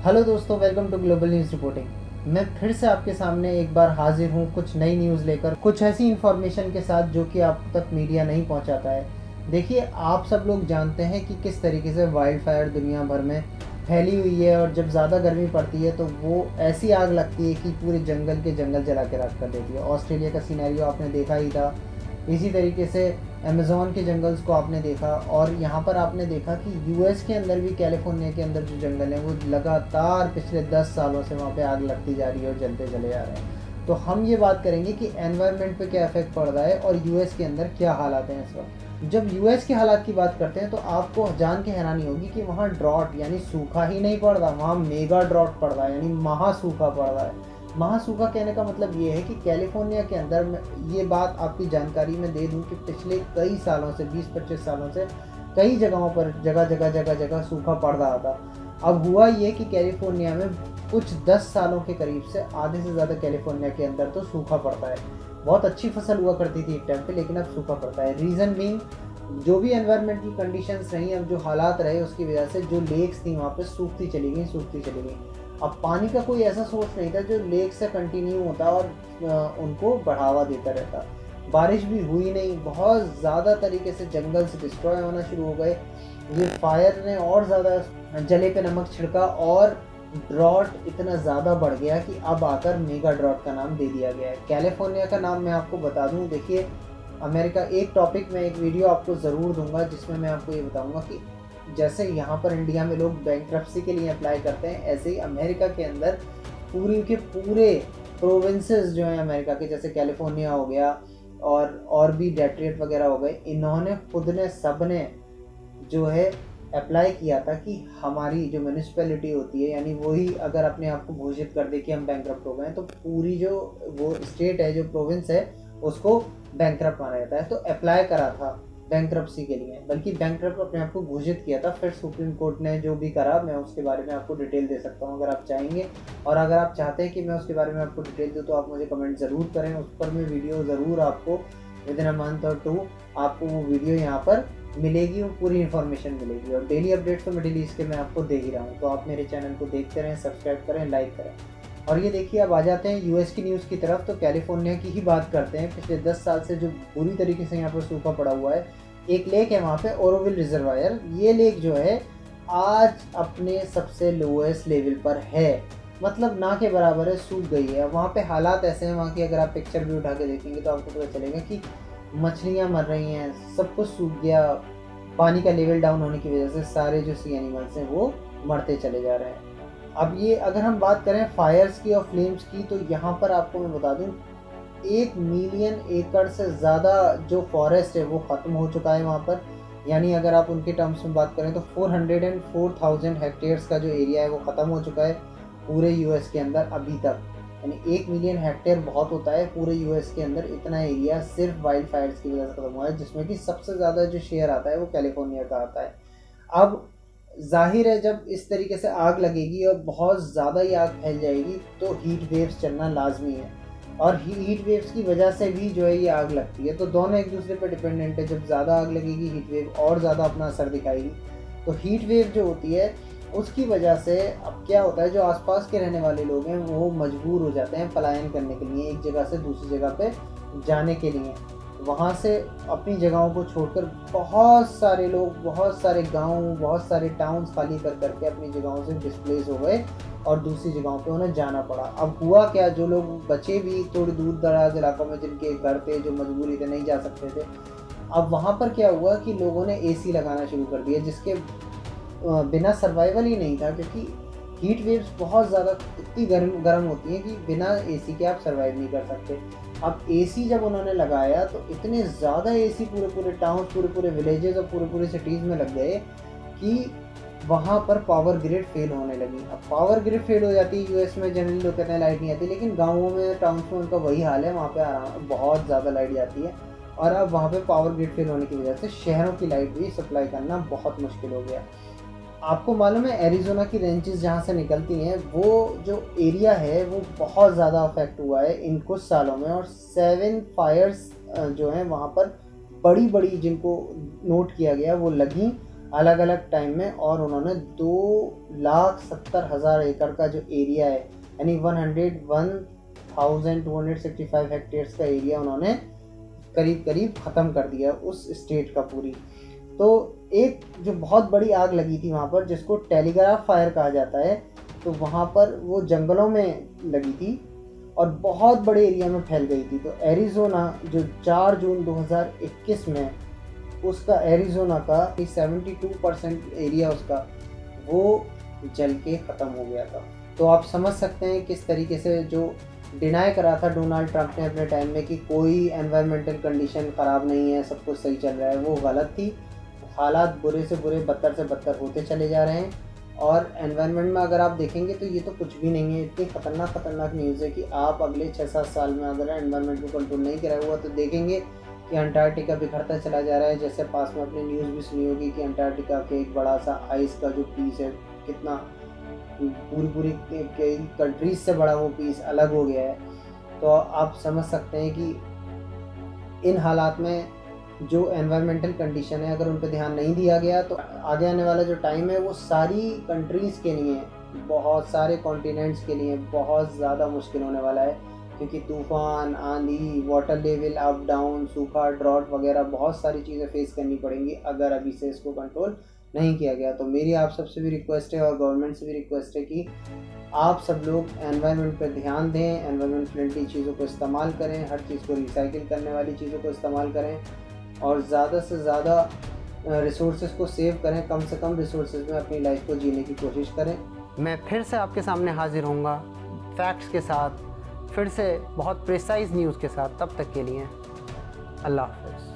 Hello दोस्तों, welcome to global news reporting. मैं फिर से आपके सामने एक बार हाजिर हूँ कुछ नई न्यूज़ लेकर, कुछ ऐसी इन्फॉर्मेशन के साथ जो कि आप तक मीडिया नहीं पहुँचाता है। देखिए, आप सब लोग जानते हैं कि किस तरीके से वाइल्ड फायर दुनिया भर में फैली हुई है, और जब ज़्यादा गर्मी पड़ती है तो वो ऐसी आग लगती है कि पूरे जंगल के जंगल जला के राख कर देती है। ऑस्ट्रेलिया का सिनेरियो आपने देखा ही था। इसी तरीके से अमेज़न के जंगल्स को आपने देखा, और यहाँ पर आपने देखा कि यूएस के अंदर भी, कैलिफोर्निया के अंदर जो जंगल हैं वो लगातार पिछले 10 सालों से वहाँ पे आग लगती जा रही है और जलते चले जा रहे हैं। तो हम ये बात करेंगे कि एनवायरनमेंट पे क्या इफेक्ट पड़ रहा है और यूएस के अंदर क्या हालात हैं इस वक्त। जब यूएस के हालात की बात करते हैं तो आपको जान के हैरानी होगी कि वहाँ ड्रॉट यानी सूखा ही नहीं पड़ रहा, वहाँ मेगा ड्रॉट पड़ रहा है, यानी महासूखा पड़ रहा है। महासूखा कहने का मतलब ये है कि कैलिफोर्निया के अंदर, ये बात आपकी जानकारी में दे दूं कि पिछले कई सालों से, 20-25 सालों से कई जगहों पर जगह जगह सूखा पड़ रहा था। अब हुआ ये कि कैलिफोर्निया में कुछ 10 सालों के करीब से आधे से ज़्यादा कैलिफोर्निया के अंदर तो सूखा पड़ता है। बहुत अच्छी फसल हुआ करती थी एक टाइम पे, लेकिन अब सूखा पड़ता है। रीज़न बीइंग, जो भी एनवायरमेंटल कंडीशंस रही, अब जो हालात रहे उसकी वजह से जो लेक्स थी वहाँ पे सूखती चली गई। अब पानी का कोई ऐसा सोर्स नहीं था जो लेक से कंटिन्यू होता और उनको बढ़ावा देता रहता। बारिश भी हुई नहीं, बहुत ज़्यादा तरीके से जंगल्स डिस्ट्रॉय होना शुरू हो गए। ये फायर ने और ज़्यादा जले पे नमक छिड़का और ड्रॉट इतना ज़्यादा बढ़ गया कि अब आकर मेगा ड्रॉट का नाम दे दिया गया है। कैलिफोर्निया का नाम मैं आपको बता दूं, देखिए अमेरिका, एक टॉपिक में एक वीडियो आपको ज़रूर दूंगा जिसमें मैं आपको ये बताऊंगा कि जैसे यहाँ पर इंडिया में लोग बैंक्रप्सी के लिए अप्लाई करते हैं, ऐसे ही अमेरिका के अंदर पूरी के पूरे प्रोविंसेस जो हैं अमेरिका के, जैसे कैलिफोर्निया हो गया और भी डेट्रियट वगैरह हो गए, इन्होंने खुद ने, सब ने जो है अप्लाई किया था कि हमारी जो म्यूनिसिपैलिटी होती है, यानी वही अगर अपने आप को घोषित कर दे कि हम बैंक्रप्ट हो गए तो पूरी जो वो स्टेट है, जो प्रोविंस है, उसको बैंक्रप्ट माना जाता है। तो अप्लाई करा था बैंक्रप्सी के लिए, बल्कि बैंक्रप्ट अपने आप को घोषित किया था। फिर सुप्रीम कोर्ट ने जो भी करा, मैं उसके बारे में आपको डिटेल दे सकता हूँ अगर आप चाहेंगे, और अगर आप चाहते हैं कि मैं उसके बारे में आपको डिटेल दूँ तो आप मुझे कमेंट ज़रूर करें। उस पर मैं वीडियो ज़रूर आपको विद इन अ मंथ और 2 आपको वो वीडियो यहाँ पर मिलेगी, वो पूरी इन्फॉर्मेशन मिलेगी। और डेली अपडेट्स तो मिडिल ईस्ट के मैं आपको दे ही रहा हूँ, तो आप मेरे चैनल को देखते रहें, सब्सक्राइब करें, लाइक करें। और ये देखिए, अब आ जाते हैं यूएस की न्यूज़ की तरफ। तो कैलिफोर्निया की ही बात करते हैं। पिछले 10 साल से जो बुरी तरीके से यहाँ पर सूखा पड़ा हुआ है, एक लेक है वहाँ पे, ओरोविल रिजर्वायर। ये लेक जो है आज अपने सबसे लोएस्ट लेवल पर है, मतलब ना के बराबर है, सूख गई है। वहाँ पे हालात ऐसे हैं वहाँ की, अगर आप पिक्चर भी उठा के देखेंगे तो आपको पता चलेगा कि मछलियाँ मर रही हैं, सब कुछ सूख गया। पानी का लेवल डाउन होने की वजह से सारे जो सी एनिमल्स हैं वो मरते चले जा रहे हैं। अब ये अगर हम बात करें फायर्स की और फ्लेम्स की, तो यहाँ पर आपको मैं बता दूँ 1 मिलियन एकड़ से ज़्यादा जो फॉरेस्ट है वो ख़त्म हो चुका है वहाँ पर। यानी अगर आप उनके टर्म्स में बात करें तो 404,000 हेक्टेयर्स का जो एरिया है वो ख़त्म हो चुका है पूरे यूएस के अंदर अभी तक। यानी 1 मिलियन हेक्टेयर बहुत होता है पूरे यूएस के अंदर, इतना एरिया सिर्फ वाइल्ड फायर्स की वजह से ख़त्म हुआ है, जिसमें कि सबसे ज़्यादा जो शेयर आता है वो कैलिफोर्निया का आता है। अब जाहिर है, जब इस तरीके से आग लगेगी और बहुत ज़्यादा ही आग फैल जाएगी तो हीट वेव्स चलना लाजमी है, और हीट वेव्स की वजह से भी जो है ये आग लगती है। तो दोनों एक दूसरे पर डिपेंडेंट है। जब ज़्यादा आग लगेगी, हीट वेव और ज़्यादा अपना असर दिखाएगी। तो हीट वेव जो होती है उसकी वजह से अब क्या होता है, जो आसपास के रहने वाले लोग हैं वो मजबूर हो जाते हैं पलायन करने के लिए, एक जगह से दूसरी जगह पे जाने के लिए। वहाँ से अपनी जगहों को छोड़कर बहुत सारे लोग, बहुत सारे गांव, बहुत सारे टाउन्स खाली कर करके अपनी जगहों से डिस्प्लेस हो गए और दूसरी जगहों पे उन्हें जाना पड़ा। अब हुआ क्या, जो लोग बचे भी थोड़ी दूर दराज इलाकों में, जिनके घर थे, जो मजबूरी से नहीं जा सकते थे, अब वहाँ पर क्या हुआ कि लोगों ने एसी लगाना शुरू कर दिया, जिसके बिना सर्वाइवल ही नहीं था, क्योंकि हीट वेव्स बहुत ज़्यादा इतनी गर्म होती हैं कि बिना एसी के आप सर्वाइव नहीं कर सकते। अब एसी जब उन्होंने लगाया तो इतने ज़्यादा एसी पूरे पूरे टाउन, पूरे पूरे विलेजेस और पूरे पूरे सिटीज़ में लग गए कि वहाँ पर पावर ग्रिड फेल होने लगी। अब पावर ग्रिड फेल हो जाती है यूएस में, जनरली लोग कहते हैं लाइट नहीं आती, लेकिन गाँवों में, टाउन्स में उनका वही हाल है, वहाँ पे आराम बहुत ज़्यादा लाइट जाती है। और अब वहाँ पे पावर ग्रिड फेल होने की वजह से शहरों की लाइट भी सप्लाई करना बहुत मुश्किल हो गया। आपको मालूम है, एरिज़ोना की रेंजेस जहाँ से निकलती हैं, वो जो एरिया है वो बहुत ज़्यादा अफेक्ट हुआ है इन कुछ सालों में, और 7 फायर्स जो हैं वहाँ पर बड़ी बड़ी, जिनको नोट किया गया, वो लगी अलग अलग टाइम में, और उन्होंने 2,70,000 एकड़ का जो एरिया है, यानी 101,265 हेक्टेयर्स का एरिया उन्होंने करीब करीब ख़त्म कर दिया उस स्टेट का पूरी। तो एक जो बहुत बड़ी आग लगी थी वहाँ पर, जिसको टेलीग्राफ फायर कहा जाता है, तो वहाँ पर वो जंगलों में लगी थी और बहुत बड़े एरिया में फैल गई थी। तो एरिज़ोना जो 4 जून 2021 में उसका एरिज़ोना का 72% एरिया उसका वो जल के ख़त्म हो गया था। तो आप समझ सकते हैं किस तरीके से जो डिनाई करा था डोनाल्ड ट्रंप ने अपने टाइम में कि कोई एनवायरमेंटल कंडीशन ख़राब नहीं है, सब कुछ सही चल रहा है, वो गलत थी। हालात बुरे से बुरे, बदतर से बदतर होते चले जा रहे हैं। और एनवायरनमेंट में अगर आप देखेंगे तो ये तो कुछ भी नहीं है। इतनी ख़तरनाक न्यूज़ है कि आप अगले 6-7 साल में अगर एनवायरनमेंट को कंट्रोल नहीं करा हुआ तो देखेंगे कि अंटार्कटिका बिखरता चला जा रहा है। जैसे पास में अपनी न्यूज़ भी सुनी होगी कि अंटार्कटिका के एक बड़ा सा आइस का जो पीस है, कितना पूरी कई कंट्रीज से बड़ा वो पीस अलग हो गया है। तो आप समझ सकते हैं कि इन हालात में जो एनवायरमेंटल कंडीशन है, अगर उन पर ध्यान नहीं दिया गया तो आगे आने वाला जो टाइम है वो सारी कंट्रीज़ के लिए, बहुत सारे कॉन्टिनेंट्स के लिए बहुत ज़्यादा मुश्किल होने वाला है। क्योंकि तूफ़ान, आंधी, वाटर लेवल अप डाउन, सूखा, ड्रॉट वगैरह बहुत सारी चीज़ें फेस करनी पड़ेंगी अगर अभी से इसको कंट्रोल नहीं किया गया। तो मेरी आप सबसे भी रिक्वेस्ट है और गवर्नमेंट से भी रिक्वेस्ट है कि आप सब लोग एनवायरनमेंट पर ध्यान दें, एनवायरनमेंट फ्रेंडली चीज़ों को इस्तेमाल करें, हर चीज़ को रिसाइकिल करने वाली चीज़ों को इस्तेमाल करें और ज़्यादा से ज़्यादा रिसोर्सेज को सेव करें। कम से कम रिसोर्सेज में अपनी लाइफ को जीने की कोशिश करें। मैं फिर से आपके सामने हाजिर होऊंगा फैक्ट्स के साथ, फिर से बहुत प्रिसाइज न्यूज़ के साथ। तब तक के लिए अल्लाह हाफ़िज़।